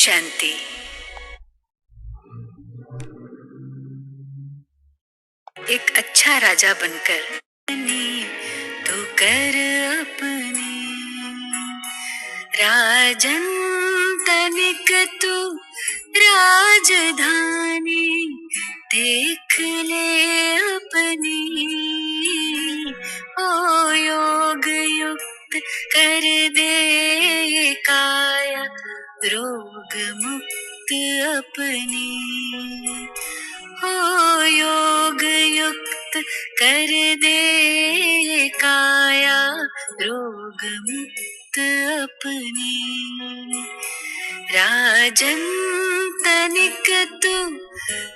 शांति। एक अच्छा राजा बनकर तू कर अपने राजन तनिक तू राजधानी देख ले अपनी ओ योग युक्त कर दे काया रोग मुक्त अपनी हो योग युक्त कर दे काया रोग मुक्त अपनी राजन तनिक तू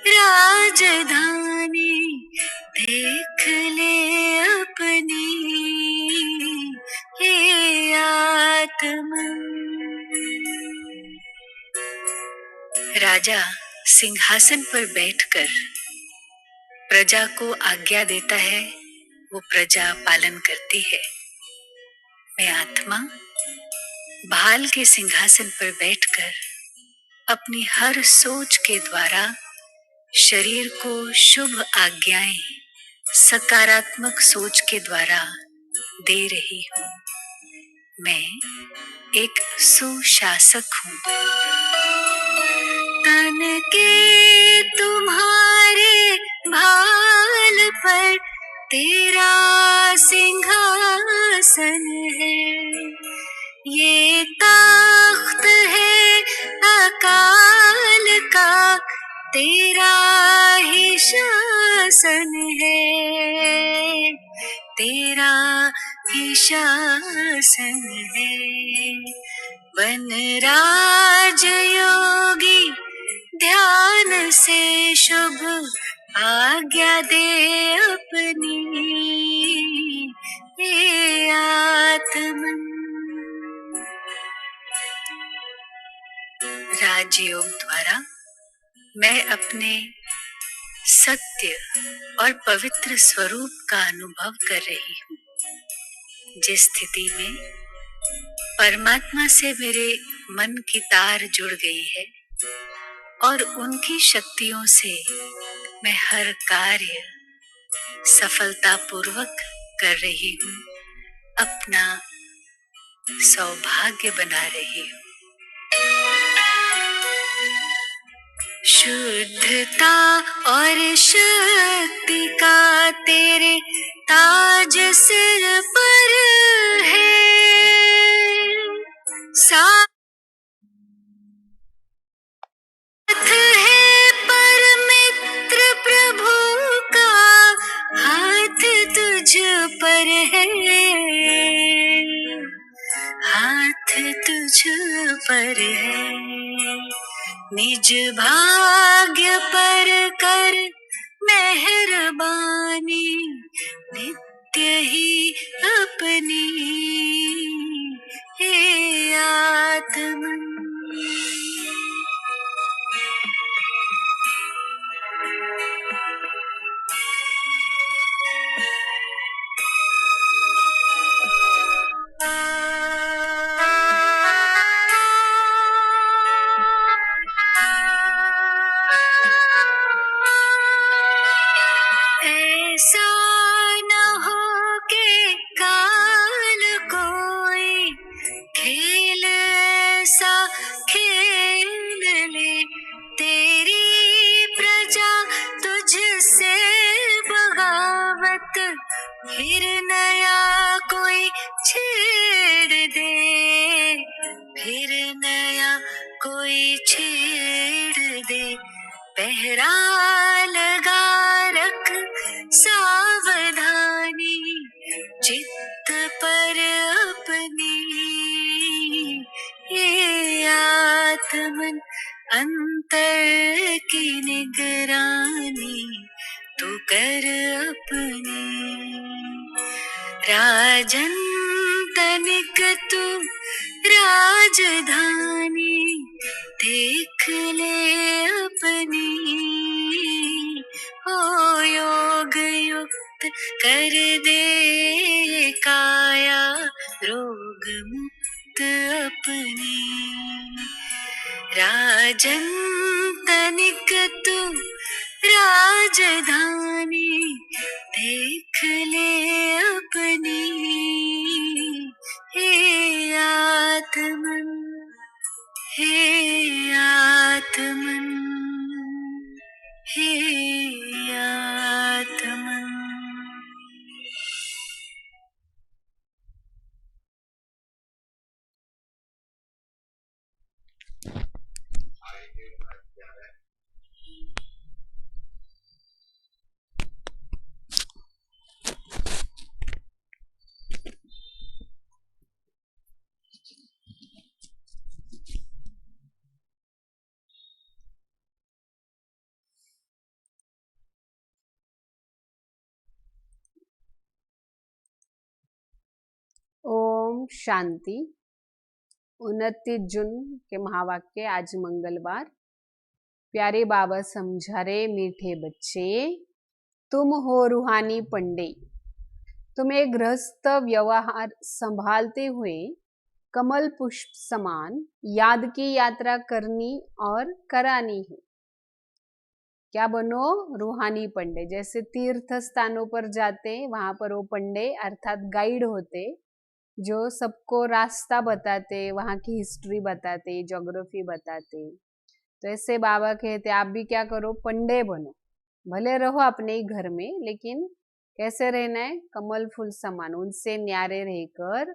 राजधानी देख ले अपनी हे आत्मा। राजा सिंहासन पर बैठकर प्रजा को आज्ञा देता है, वो प्रजा पालन करती है। मैं आत्मा भाल के सिंहासन पर बैठकर अपनी हर सोच के द्वारा शरीर को शुभ आज्ञाएं सकारात्मक सोच के द्वारा दे रही हूँ। मैं एक सुशासक हूँ। तन के तुम्हारे भाल पर तेरा सिंहासन है, ये तख्त है अकाल का तेरा ही शासन है, तेरा ही शासन है। वन राज योगी ध्यान से शुभ आज्ञा दे अपनी हे आत्मन। राजयोग द्वारा मैं अपने सत्य और पवित्र स्वरूप का अनुभव कर रही हूँ, जिस स्थिति में परमात्मा से मेरे मन की तार जुड़ गई है और उनकी शक्तियों से मैं हर कार्य सफलतापूर्वक कर रही हूँ, अपना सौभाग्य बना रही हूँ। शुद्धता और शक्ति का तेरे ताज सिर पर है, साथ है पर मित्र प्रभु का हाथ तुझ पर है, हाथ तुझ पर है। निज भाग्य पर कर मेहरबानी नित्य ही अपनी हे आत्मन। ऐसा न हो के काल कोई खेल ऐसा खेल ले, तेरी प्रजा तुझसे बगावत फिर नया कोई छेड़ दे, फिर नया कोई छेड़ दे। पहरा लगा रख सावधानी चित्त पर अपनी ये आत्मन। अंतर की निगरानी तू कर अपनी राजन तनिक तू राजधानी देख ले अपनी हो योग युक्त कर दे काया रोग मुक्त अपनी। राजन तनिक तू राजधानी देख ले अपनी, हे आत्मन, हे आत्मन, हे आत्मन। ओम शांति। 29 जून के महावाक्य। आज मंगलवार। प्यारे बाबा समझा रहे, मीठे बच्चे तुम हो रूहानी पंडे। तुम्हें गृहस्थ व्यवहार संभालते हुए कमल पुष्प समान याद की यात्रा करनी और करानी है। क्या बनो? रूहानी पंडे। जैसे तीर्थ स्थानों पर जाते, वहां पर वो पंडे अर्थात गाइड होते जो सबको रास्ता बताते, वहाँ की हिस्ट्री बताते, ज्योग्राफी बताते। तो ऐसे बाबा कहते आप भी क्या करो, पंडे बनो। भले रहो अपने ही घर में, लेकिन कैसे रहना है? कमल फूल समान, उनसे न्यारे रहकर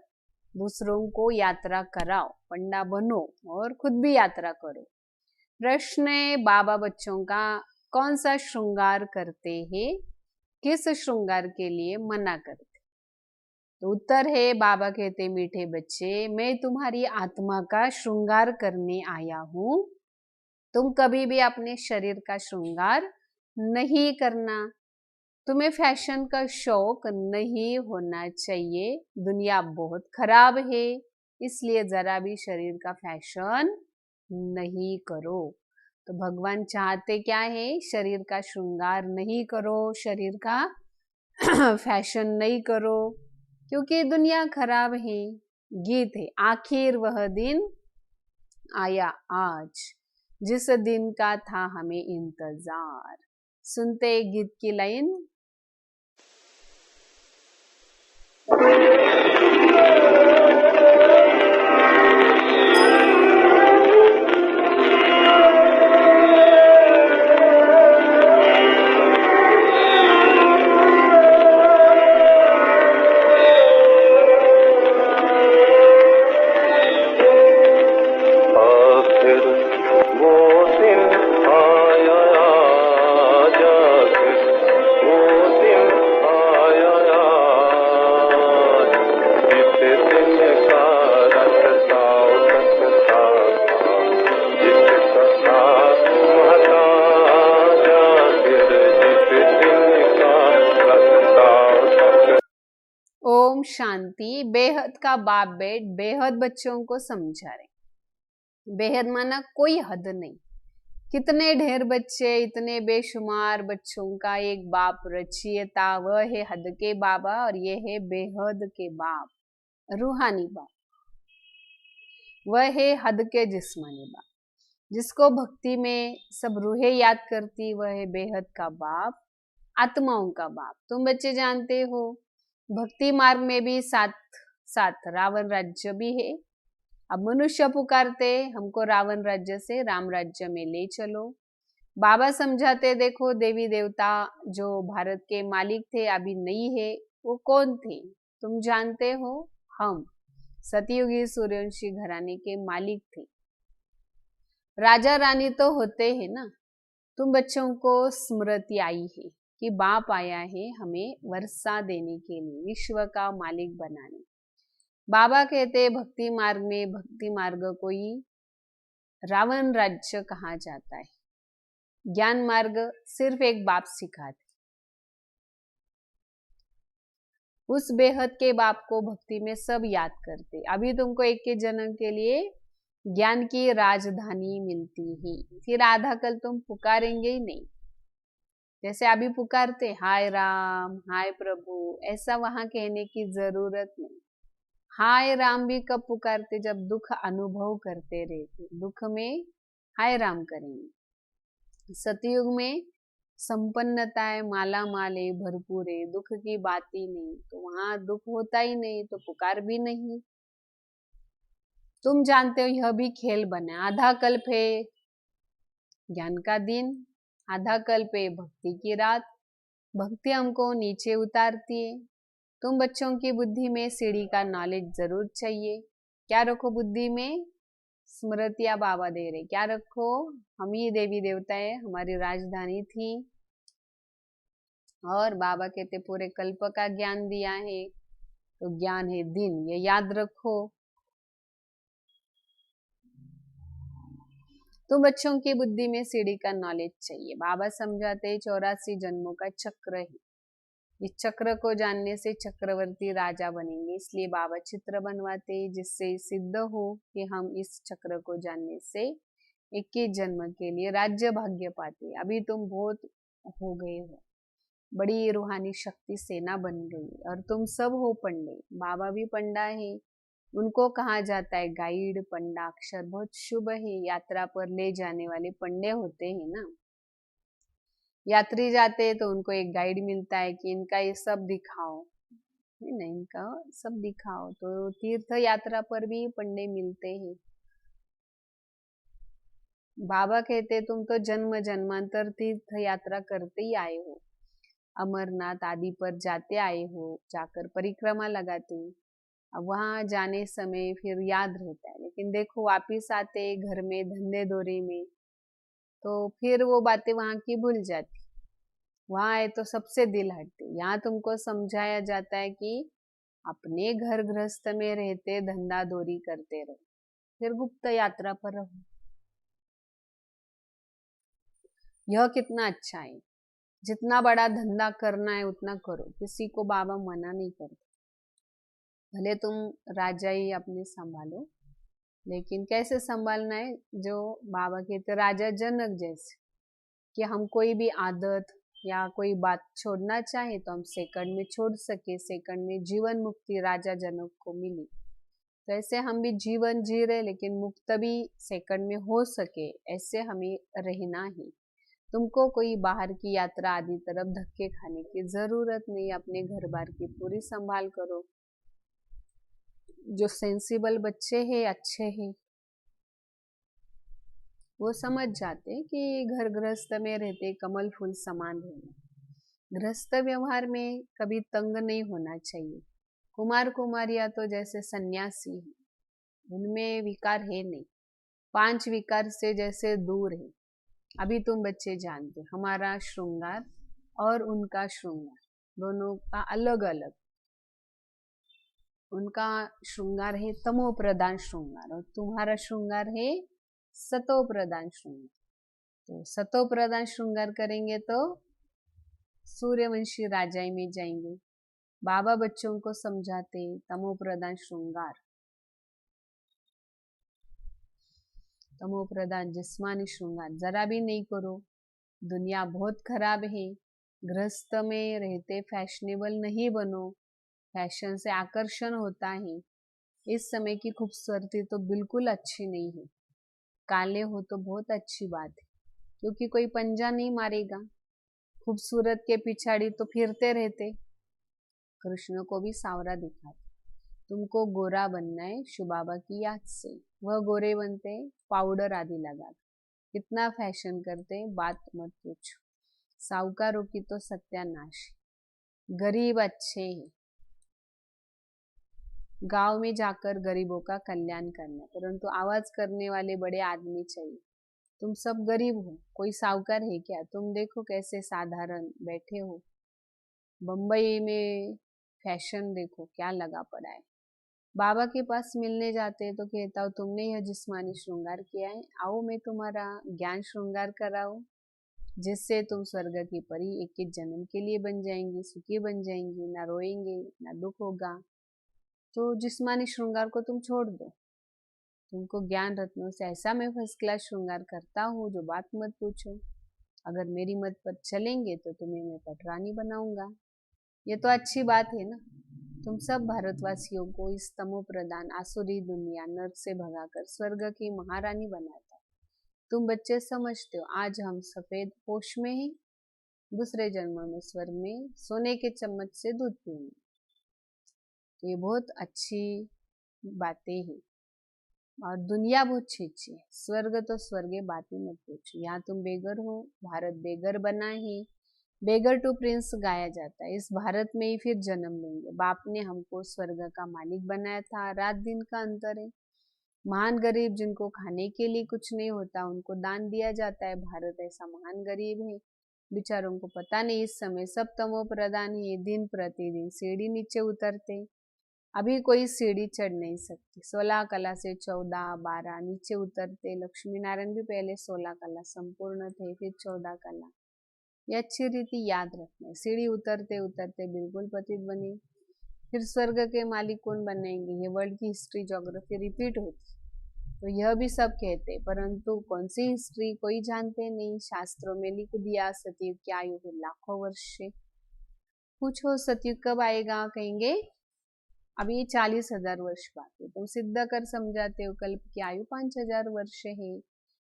दूसरों को यात्रा कराओ। पंडा बनो और खुद भी यात्रा करो। प्रश्न है, बाबा बच्चों का कौन सा श्रृंगार करते हैं, किस श्रृंगार के लिए मना करते? तो उत्तर है, बाबा कहते मीठे बच्चे मैं तुम्हारी आत्मा का श्रृंगार करने आया हूँ। तुम कभी भी अपने शरीर का श्रृंगार नहीं करना। तुम्हें फैशन का शौक नहीं होना चाहिए। दुनिया बहुत खराब है, इसलिए जरा भी शरीर का फैशन नहीं करो। तो भगवान चाहते क्या है? शरीर का श्रृंगार नहीं करो, शरीर का फैशन नहीं करो, क्योंकि दुनिया खराब है। गीत है, आखिर वह दिन आया आज जिस दिन का था हमें इंतजार। सुनते गीत की लाइन। ओम शांति। बेहद का बाप बेट बेहद बच्चों को समझा रहे। बेहद माना कोई हद नहीं। कितने ढेर बच्चे, इतने बेशुमार बच्चों का एक बाप रचियता। वह है हद के बाबा और ये है बेहद के बाप, रूहानी बाप। वह है हद के जिस्मानी बाप, जिसको भक्ति में सब रूहें याद करती। वह है बेहद का बाप, आत्माओं का बाप। तुम बच्चे जानते हो भक्ति मार्ग में भी साथ साथ रावण राज्य भी है। अब मनुष्य पुकारते हमको रावण राज्य से राम राज्य में ले चलो। बाबा समझाते देखो देवी देवता जो भारत के मालिक थे, अभी नहीं है, वो कौन थे? तुम जानते हो, हम सतयुगी सूर्यवंशी घराने के मालिक थे। राजा रानी तो होते हैं ना। तुम बच्चों को स्मृति आई है कि बाप आया है हमें वर्षा देने के लिए, विश्व का मालिक बनाने। बाबा कहते भक्ति मार्ग में, भक्ति मार्ग को ही रावण राज्य कहा जाता है। ज्ञान मार्ग सिर्फ एक बाप सिखाते। उस बेहद के बाप को भक्ति में सब याद करते। अभी तुमको एक के जन्म के लिए ज्ञान की राजधानी मिलती ही, फिर आधा कल तुम पुकारेंगे ही नहीं। जैसे अभी पुकारते हाय राम, हाय प्रभु, ऐसा वहां कहने की जरूरत नहीं। हाय राम भी कब पुकारते? जब दुख अनुभव करते रहते। दुख में हाय राम करेंगे। सतयुग में संपन्नता है, माला माल है, भरपूर है, दुख की बात ही नहीं, तो वहां दुख होता ही नहीं, तो पुकार भी नहीं। तुम जानते हो यह भी खेल बना, आधा कल्प है ज्ञान का दिन, आधा कल्प है भक्ति की रात। भक्ति हमको नीचे उतारती है। तुम बच्चों की बुद्धि में सीढ़ी का नॉलेज जरूर चाहिए। क्या रखो बुद्धि में? स्मृतियां बाबा दे रहे। क्या रखो? हम ही देवी देवता है, हमारी राजधानी थी, और बाबा कहते पूरे कल्प का ज्ञान दिया है, तो ज्ञान है दिन, ये याद रखो। तो बच्चों की बुद्धि में सीढ़ी का नॉलेज चाहिए। बाबा समझाते 84 जन्मों का चक्र है। इस चक्र को जानने से चक्रवर्ती राजा बनेंगे, इसलिए बाबा चित्र बनवाते जिससे सिद्ध हो कि हम इस चक्र को जानने से 21 जन्म के लिए राज्य भाग्य पाते। अभी तुम बहुत हो गए हो, बड़ी रूहानी शक्ति सेना बन गई, और तुम सब हो पंडे। बाबा भी पंडा है, उनको कहा जाता है गाइड पंडा। अक्षर बहुत शुभ है, यात्रा पर ले जाने वाले पंडे होते हैं ना। यात्री जाते हैं तो उनको एक गाइड मिलता है कि इनका ये सब दिखाओ, नहीं इनका सब दिखाओ। तो तीर्थ यात्रा पर भी पंडे मिलते हैं। बाबा कहते तुम तो जन्म जन्मांतर तीर्थ यात्रा करते ही आए हो, अमरनाथ आदि पर जाते आए हो, जाकर परिक्रमा लगाते। अब वहां जाने समय फिर याद रहता है, लेकिन देखो वापिस आते घर में धंधे दोरे में, तो फिर वो बातें वहां की भूल जाती। वहां आए तो सबसे दिल हटते। यहाँ तुमको समझाया जाता है कि अपने घर गृहस्थ में रहते धंधा दोरी करते रहो, फिर गुप्त यात्रा पर रहो। यह कितना अच्छा है। जितना बड़ा धंधा करना है उतना करो, किसी को बाबा मना नहीं करते। भले तुम राजा ही अपने संभालो, लेकिन कैसे संभालना है? जो बाबा कहते राजा जनक जैसे, कि हम कोई भी आदत या कोई बात छोड़ना चाहे तो हम सेकंड में छोड़ सके। सेकंड में जीवन मुक्ति राजा जनक को मिली, तो ऐसे हम भी जीवन जी रहे, लेकिन मुक्त भी सेकंड में हो सके, ऐसे हमें रहना है। तुमको कोई बाहर की यात्रा आदि तरफ धक्के खाने की जरूरत नहीं। अपने घर बार की पूरी संभाल करो। जो सेंसिबल बच्चे हैं, अच्छे हैं, वो समझ जाते कि घर गृहस्थ में रहते कमल फूल समान रहना। गृहस्थ व्यवहार में कभी तंग नहीं होना चाहिए। कुमार कुमारियां तो जैसे सन्यासी हैं, उनमें विकार है नहीं, 5 विकार से जैसे दूर है। अभी तुम बच्चे जानते, हमारा श्रृंगार और उनका श्रृंगार दोनों का अलग अलग। उनका श्रृंगार है तमो प्रधान श्रृंगार, और तुम्हारा श्रृंगार है सतो प्रधान श्रृंगार। तो सतो प्रधान श्रृंगार करेंगे तो सूर्यवंशी राजाई में जाएंगे। बाबा बच्चों को समझाते तमो प्रधान श्रृंगार, तमो प्रधान जिस्मानी श्रृंगार जरा भी नहीं करो। दुनिया बहुत खराब है, गृहस्थ में रहते फैशनेबल नहीं बनो। फैशन से आकर्षण होता है। इस समय की खूबसूरती तो बिल्कुल अच्छी नहीं है। काले हो तो बहुत अच्छी बात है, क्योंकि कोई पंजा नहीं मारेगा। खूबसूरत के पिछाड़ी तो फिरते रहते। कृष्ण को भी सावरा दिखाते। तुमको गोरा बनना है शिव बाबा की याद से। वह गोरे बनते पाउडर आदि लगा, कितना फैशन करते, बात मत पूछो। साहूकारों की तो सत्यानाश। गरीब अच्छे हैं, गांव में जाकर गरीबों का कल्याण करना, परंतु आवाज करने वाले बड़े आदमी चाहिए। तुम सब गरीब हो, कोई साहूकार है क्या? तुम देखो कैसे साधारण बैठे हो। बम्बई में फैशन देखो क्या लगा पड़ा है। बाबा के पास मिलने जाते हैं तो कहता हूँ तुमने यह जिस्मानी श्रृंगार किया है, आओ मैं तुम्हारा ज्ञान श्रृंगार कराऊं, जिससे तुम स्वर्ग की परी 21 जन्म के लिए बन जाएंगी, सुखी बन जाएंगी, ना रोएंगे ना दुख होगा। तो जिस्मानी श्रृंगार को तुम छोड़ दो। तुमको ज्ञान रत्नों से ऐसा मैं फर्स्ट क्लास श्रृंगार करता हूँ जो बात मत पूछो। अगर मेरी मत पर चलेंगे तो तुम्हें मैं पटरानी बनाऊंगा। ये तो अच्छी बात है ना। तुम सब भारतवासियों को इस तमो प्रधान आसुरी दुनिया नर्क से भगाकर स्वर्ग की महारानी बनाता। तुम बच्चे समझते हो आज हम सफेद पोश में हैं, दूसरे जन्म में स्वर्ग में सोने के चम्मच से दूध पीएंगे। तो ये बहुत अच्छी बातें हैं और दुनिया बहुत अच्छी है। स्वर्ग तो स्वर्ग है, बातें मत पूछो। यहाँ तुम बेघर हो, भारत बेघर बना है, बेगर टू प्रिंस गाया जाता है। इस भारत में ही फिर जन्म लेंगे। बाप ने हमको स्वर्ग का मालिक बनाया था। रात दिन का अंतर है। महान गरीब जिनको खाने के लिए कुछ नहीं होता उनको दान दिया जाता है। भारत ऐसा महान गरीब है, बेचारों को पता नहीं इस समय सब तमो प्रधान है, दिन प्रतिदिन सीढ़ी नीचे उतरते। अभी कोई सीढ़ी चढ़ नहीं सकती। 16 कला से 14, 12 नीचे उतरते। लक्ष्मी नारायण भी पहले 16 कला संपूर्ण थे, फिर 14 कला। ये अच्छी रीति याद रखना है। सीढ़ी उतरते उतरते बिल्कुल पतित बने, फिर स्वर्ग के मालिक कौन बनेंगे। ये वर्ल्ड की हिस्ट्री ज्योग्राफी रिपीट होती, तो यह भी सब कहते, परंतु कौन सी हिस्ट्री कोई जानते नहीं। शास्त्रों में लिख दिया सतयुग की आयु फिर लाखों वर्ष से। पूछो सतयुग कब आएगा, कहेंगे अभी 40,000 वर्ष बाकी। तुम सिद्ध कर समझाते हो कल्प की आयु 5,000 वर्ष है।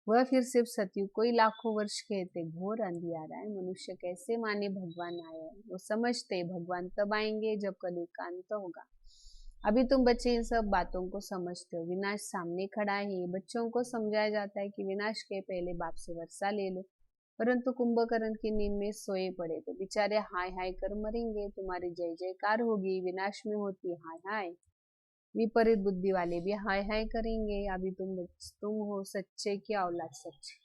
वह फिर सिर्फ सतयुग को ही लाखों वर्ष कहते। घोर अंधियारा है, मनुष्य कैसे माने भगवान आए। वो समझते भगवान तब आएंगे जब कलयुग का अंत होगा। अभी तुम बच्चे इन सब बातों को समझते हो। विनाश सामने खड़ा है। बच्चों को समझाया जाता है कि विनाश के पहले बाप से वर्षा ले लो, परंतु कुंभकर्ण की नींद में सोए पड़े तो बेचारे हाय हाय कर मरेंगे। तुम्हारी जय जयकार होगी, विनाश में होती हाय हाय। विपरीत बुद्धि वाले भी हाय हाय करेंगे। अभी तुम हो सच्चे की औलाद सच्चे।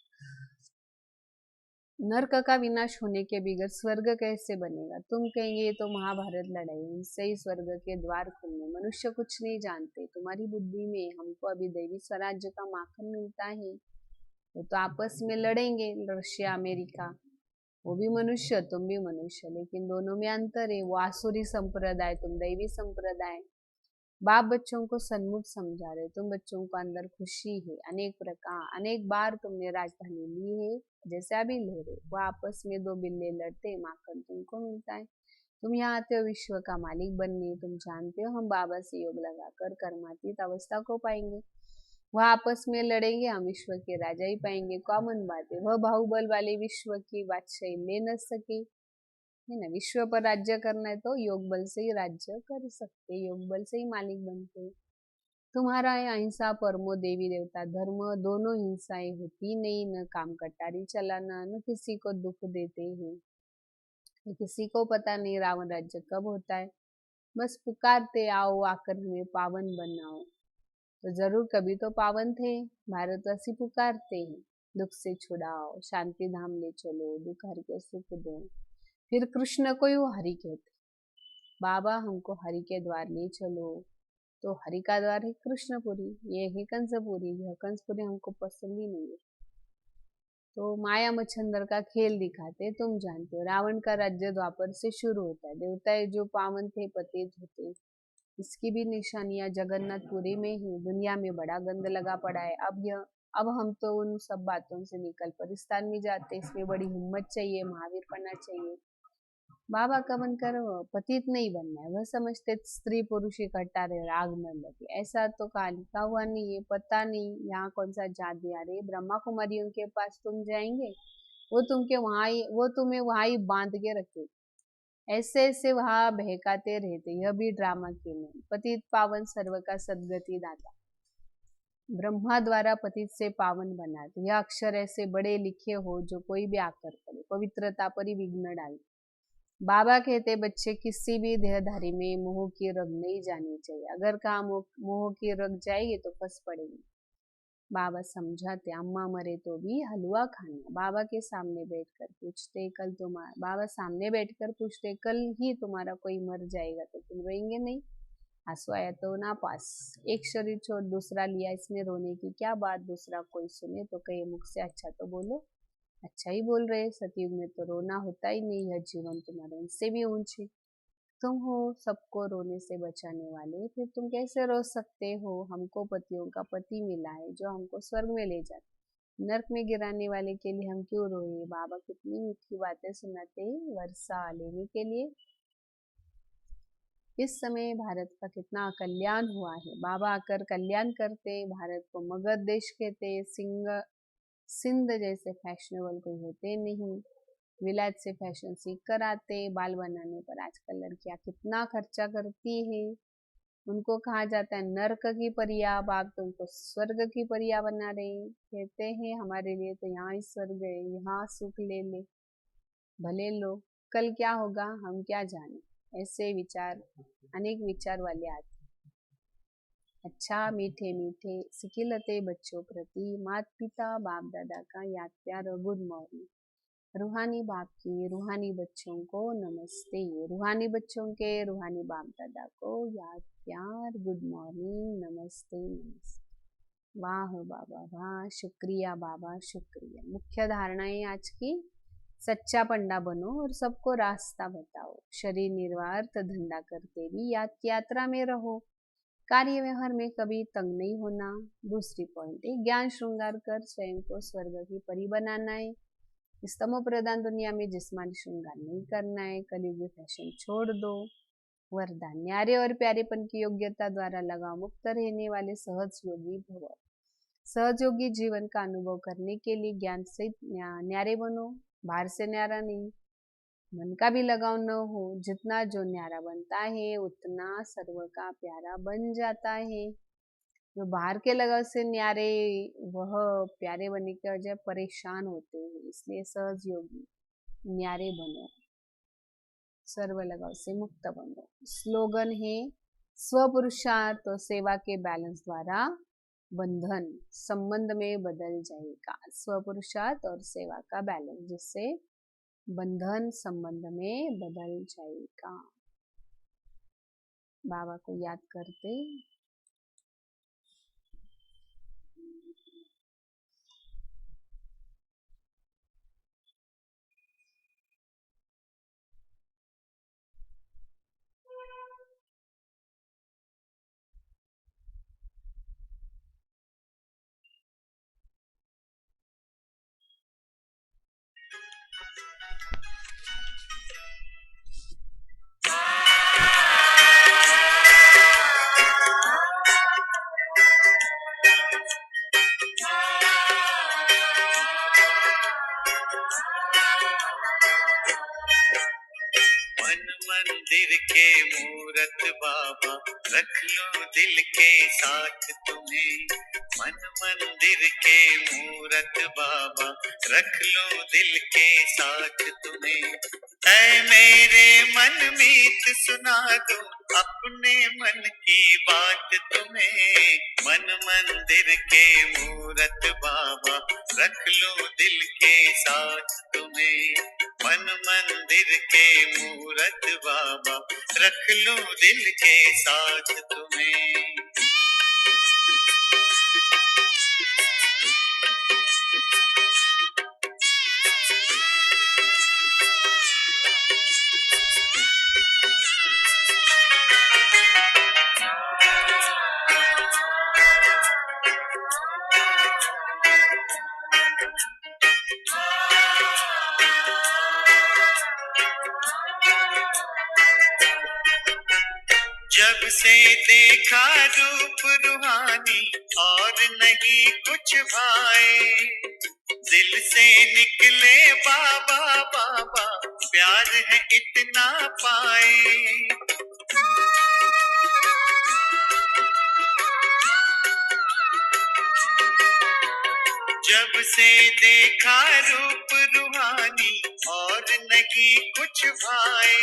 नरक का विनाश होने के बगैर स्वर्ग कैसे बनेगा। तुम कहेंगे ये तो महाभारत लड़ाई, इनसे ही स्वर्ग के द्वार खुलने। मनुष्य कुछ नहीं जानते, तुम्हारी बुद्धि में हमको अभी दैवी स्वराज्य का माखन मिलता है। वो तो आपस में लड़ेंगे, रशिया अमेरिका, वो भी मनुष्य तुम भी मनुष्य, लेकिन दोनों में अंतर है। वो आसुरी संप्रदाय, तुम दैवी संप्रदाय। बाप बच्चों को सन्मुख समझा रहे, तुम बच्चों को अंदर खुशी है। अनेक बार तुमने राजधानी ली है, जैसे अभी ले रहे। वो आपस में दो बिल्ले लड़ते, माखन तुमको मिलता है। तुम यहाँ आते हो विश्व का मालिक बनने। तुम जानते हो हम बाबा से योग लगाकर कर्मातीत अवस्था को पाएंगे। वह आपस में लड़ेंगे, हम विश्व के राजा ही पाएंगे। कॉमन बात है। वह बाहुबल वाले विश्व की बादशाही ले न सके, है ना। विश्व पर राज्य करना है तो योग बल से ही राज्य कर सकते, योग बल से ही मालिक बनते। तुम्हारा है अहिंसा परमो देवी देवता धर्म, दोनों हिंसाएं होती नहीं। न काम कटारी चलाना, न किसी को दुख देते हैं। किसी को पता नहीं रावण राज्य कब होता है। बस पुकारते आओ आकर हमें पावन बनाओ। तो जरूर कभी तो पावन थे। भारतवासी पुकारते हैं दुख से छुड़ाओ, शांति धाम ले चलो, दुख हर के सुख दो। फिर कृष्ण को ही वो हरि कहते, बाबा हमको हरि के द्वार ले चलो। तो हरि का द्वार है कृष्णपुरी, ये है कंसपुरी। यह कंसपुरी हमको पसंद ही नहीं है। तो माया मच्छंदर का खेल दिखाते। तुम जानते हो रावण का राज्य द्वापर से शुरू होता है। देवताएं जो पावन थे पतित होते, इसकी भी निशानियां जगन्नाथपुरी में ही। दुनिया में बड़ा गंद लगा पड़ा है। अब हम तो उन सब बातों से निकल परिस्तान में जाते। इसमें बड़ी हिम्मत चाहिए, महावीर पना चाहिए। बाबा का मन कर पतित नहीं बनना है। वह समझते स्त्री पुरुष इकट्ठा रहे आग में लगे। ऐसा तो कहा लिखा हुआ नहीं है, पता नहीं यहाँ कौन सा जाति आ रही। ब्रह्मा कुमारियों के पास तुम जाएंगे, वो तुम्हें वहां ही बांध के रखे, ऐसे ऐसे वहां बहकाते रहते। यह भी ड्रामा के नहीं। पतित पावन सर्व का सदगति दाता, ब्रह्मा द्वारा पतित से पावन बनाते। यह अक्षर ऐसे बड़े लिखे हो जो कोई भी आकर करे, पवित्रता पर ही विघ्न डाले। बाबा कहते बच्चे किसी भी देहधारी में मोह की रग नहीं जानी चाहिए। अगर कहा मोह की रग जाएगी तो फंस पड़ेगी। बाबा समझाते अम्मा मरे तो भी हलवा खाना। बाबा के सामने बैठकर पूछते कल तुम्हारा, बाबा सामने बैठकर पूछते कल ही तुम्हारा कोई मर जाएगा तो तुम रोएंगे नहीं। आंसू आया तो ना पास। एक शरीर छोड़ दूसरा लिया, इसमें रोने की क्या बात। दूसरा कोई सुने तो कहे मुख से अच्छा तो बोलो। अच्छा ही बोल रहे। सतयुग में तो रोना होता ही नहीं है। जीवन तुम्हारे उनसे भी ऊंचे। तुम हो सबको रोने से बचाने वाले, फिर तुम कैसे रो सकते हो। हमको पतियों का पति मिला है जो हमको स्वर्ग में ले जाते, नर्क में गिराने वाले के लिए हम क्यों रोए। बाबा कितनी मीठी बातें सुनाते हैं वर्षा लेने के लिए। इस समय भारत का कितना कल्याण हुआ है। बाबा आकर कल्याण करते। भारत को मगध देश कहते, सिंध जैसे फैशनेबल कोई होते नहीं, विलायत से फैशन सीख कर आते। बाल बनाने पर आजकल लड़कियां कितना खर्चा करती है। उनको कहा जाता है नर्क की परियां, आप तो उनको स्वर्ग की परियां बना रहे। कहते हैं हमारे लिए तो यहाँ ही स्वर्ग है, यहाँ सुख ले ले, भले लो, कल क्या होगा हम क्या जाने। ऐसे विचार, अनेक विचार वाले आते। अच्छा मीठे मीठे सिखिलते बच्चों प्रति, माता पिता बाप दादा का याद प्यार और गुड मॉर्निंग। रूहानी बाप की रूहानी बच्चों को नमस्ते, रूहानी बच्चों के रूहानी बाप दादा को याद प्यार, गुड मॉर्निंग, नमस्ते नमस्ते। वाह बाबा वाह, शुक्रिया बाबा शुक्रिया। मुख्य धारणाएं आज की, सच्चा पंडा बनो और सबको रास्ता बताओ, शरीर निर्वाह धंधा करते भी याद की यात्रा में रहो, कार्य व्यवहार में कभी तंग नहीं होना। दूसरी पॉइंट है, ज्ञान श्रृंगार कर स्वयं को स्वर्ग की परी बनाना है। इस तमो प्रधान दुनिया में जिस्मानी श्रृंगार नहीं करना है, कलयुगी फैशन छोड़ दो। वरदान, न्यारे और प्यारेपन की योग्यता द्वारा लगाव मुक्त रहने वाले सहज योगी भव। सहज योगी जीवन का अनुभव करने के लिए ज्ञान से न्यारे बनो, बाहर से न्यारा नहीं। मन का भी लगाव न हो, जितना जो न्यारा बनता है उतना सर्व का प्यारा बन जाता है। जो बाहर के लगाव से न्यारे, वह प्यारे बनने के बजाय परेशान होते हैं। इसलिए सहज योगी न्यारे बनो, सर्व लगाव से मुक्त बनो। स्लोगन है, स्वपुरुषार्थ और सेवा के बैलेंस द्वारा बंधन संबंध में बदल जाएगा। स्वपुरुषार्थ और सेवा का बैलेंस, जिससे बंधन संबंध में बदल जाएगा। बाबा को याद करते मंदिर के मूरत बाबा, रख लो दिल के साथ तुम्हें। मन मंदिर के मूरत बाबा, रख लो दिल के साथ तुम्हें। ऐ मेरे मन मीत सुना दो अपने मन की बात तुम्हें। मन मंदिर के मूरत बाबा, रख लो दिल के साथ तुम्हें। मन मंदिर के मूरत बाबा, रख लो दिल के साथ तुम्हें। जब से देखा रूप रूहानी और नहीं कुछ भाए, दिल से निकले बाबा बाबा, प्यार है इतना पाए। जब से देखा रूप रूहानी और नहीं कुछ भाए,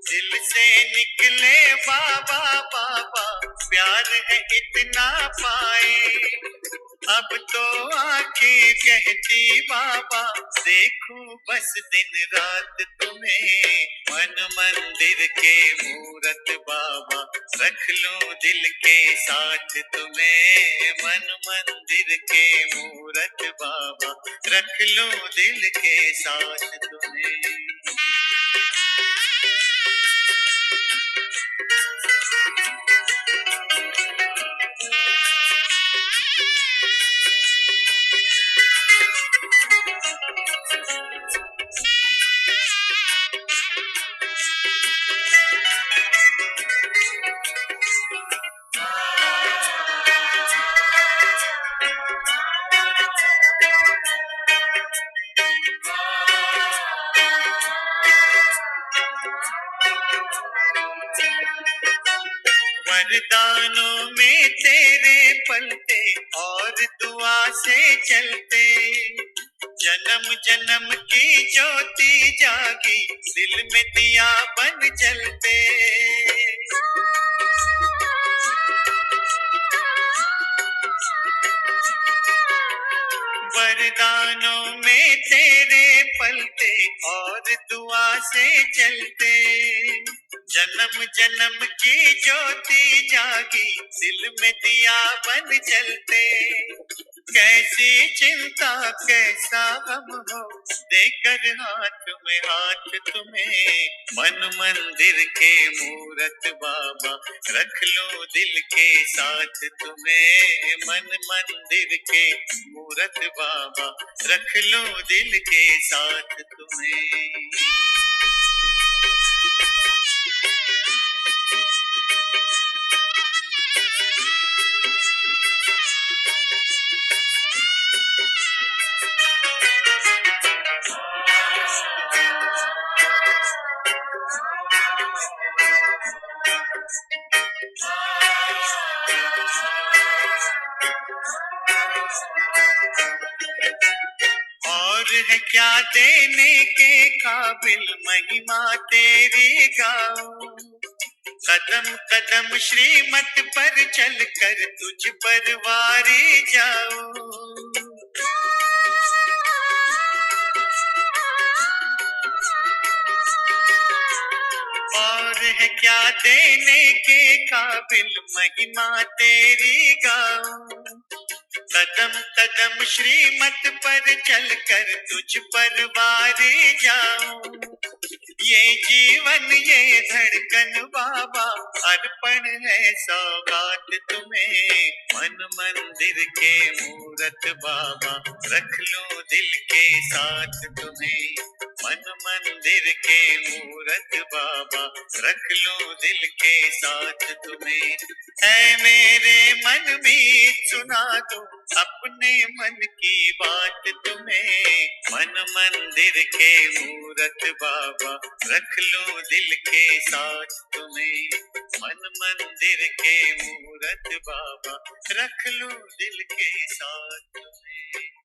दिल से निकले बाबा बाबा, प्यार है इतना पाए। अब तो आंखें कहती बाबा, देखूं बस दिन रात तुम्हें। मन मंदिर के मूरत बाबा, रख लो दिल के साथ तुम्हें। मन मंदिर के मूरत बाबा, रख लो दिल के साथ तुम्हें। वरदानों में तेरे पलते और दुआ से चलते, जन्म जन्म की ज्योति जागी दिल में दिया बन जलते। वरदानों में तेरे पलते और दुआ से चलते, जन्म जन्म की ज्योति जागी दिल में दिया बन जलते। कैसी चिंता कैसा गम हो देकर हाथ में हाथ तुम्हें, मन मंदिर के मूरत बाबा रख लो दिल के साथ तुम्हें, मन मंदिर के मूरत बाबा रख लो दिल के साथ तुम्हें। और है क्या देने के काबिल महिमा तेरी गाऊं, कदम कदम श्रीमत पर चलकर तुझ पर वारी जाऊं। और है क्या देने के काबिल महिमा तेरी गाऊं, कदम कदम श्रीमत पर चलकर तुझ पर वारी जाऊं। ये जीवन ये धड़कन बाबा अर्पण है सौगात तुम्हें, मन मंदिर के मूरत बाबा रख लो दिल के साथ तुम्हें, मन मंदिर के मूरत बाबा रख लो दिल के साथ तुम्हें। है मेरे मन में सुना दो अपने मन की बात तुम्हें, मन मंदिर के मूरत बाबा रख लो दिल के साथ तुम्हें, मन मंदिर के मूरत बाबा रख लो दिल के साथ तुम्हें।